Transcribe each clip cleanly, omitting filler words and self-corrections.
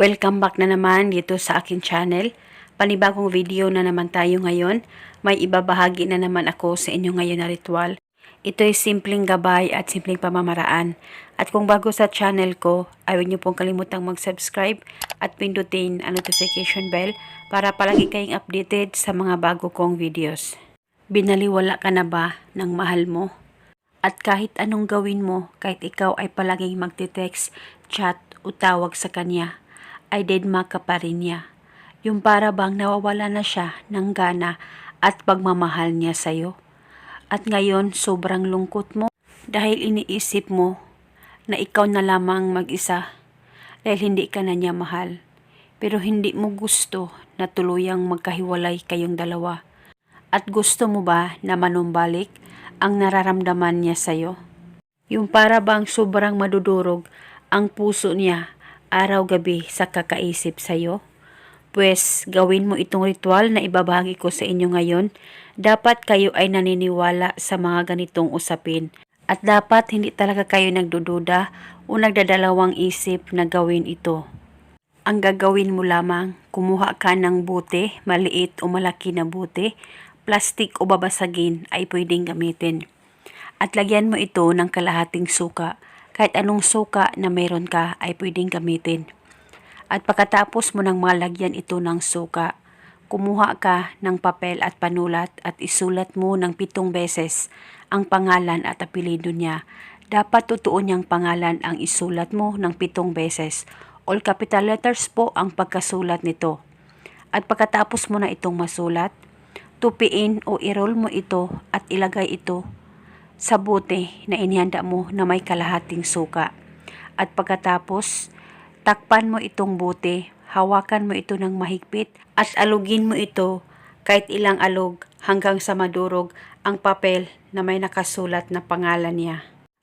Welcome back na naman dito sa akin channel. Panibagong video na naman tayo ngayon. May ibabahagi na naman ako sa inyo ngayon na ritual. Ito ay simpleng gabay at simpleng pamamaraan. At kung bago sa channel ko, ay huwag niyo pong kalimutang mag-subscribe at pindutin ang notification bell para palagi kayong updated sa mga bago kong videos. Binaliwala ka na ba ng mahal mo? At kahit anong gawin mo, kahit ikaw ay palaging magte-text, chat o tawag sa kanya, ay dedma ka pa rin niya. Yung para bang nawawala na siya ng gana at pagmamahal niya sa'yo. At ngayon sobrang lungkot mo dahil iniisip mo na ikaw na lamang mag-isa dahil hindi ka na niya mahal. Pero hindi mo gusto na tuluyang magkahiwalay kayong dalawa. At gusto mo ba na manumbalik ang nararamdaman niya sa'yo? Yung para bang sobrang madudurog ang puso niya araw-gabi sa kakaisip sa'yo? Pues gawin mo itong ritual na ibabahagi ko sa inyo ngayon. Dapat kayo ay naniniwala sa mga ganitong usapin. At dapat hindi talaga kayo nagdududa o nagdadalawang isip na gawin ito. Ang gagawin mo lamang, kumuha ka ng bote, maliit o malaki na bote, plastik o babasagin ay pwedeng gamitin. At lagyan mo ito ng kalahating suka. Kahit anong suka na meron ka ay pwedeng gamitin. At pagkatapos mo nang malagyan ito ng suka, kumuha ka ng papel at panulat at isulat mo ng 7 beses ang pangalan at apelyido niya. Dapat totoo niyang pangalan ang isulat mo ng 7 beses. All capital letters po ang pagkasulat nito. At pagkatapos mo na itong masulat, tupiin o i-roll mo ito at ilagay ito sa bote na inihanda mo na may kalahating suka. At pagkatapos, takpan mo itong bote, hawakan mo ito ng mahigpit at alugin mo ito kahit ilang alog hanggang sa madurog ang papel na may nakasulat na pangalan niya.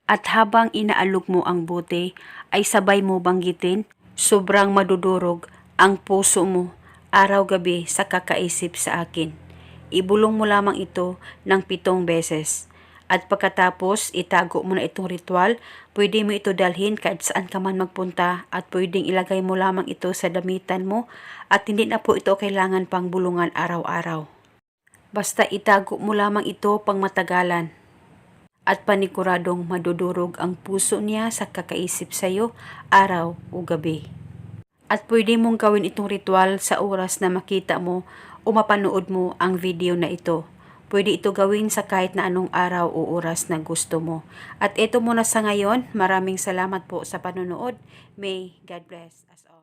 At habang inaalog mo ang bote, ay sabay mo banggitin, sobrang madudurog ang puso mo araw-gabi sa kakaisip sa akin. Ibulong mo lamang ito ng 7 beses. At pagkatapos, itago mo na itong ritual. Pwede mo ito dalhin kahit saan ka man magpunta at pwedeng ilagay mo lamang ito sa damitan mo at hindi na po ito kailangan pang bulungan araw-araw. Basta itago mo lamang ito pang matagalan at paniguradong madudurog ang puso niya sa kakaisip sa'yo araw o gabi. At pwede mong gawin itong ritual sa oras na makita mo o mapanood mo ang video na ito. Pwede ito gawin sa kahit na anong araw o oras na gusto mo. At ito muna sa ngayon. Maraming salamat po sa panonood. May God bless us all.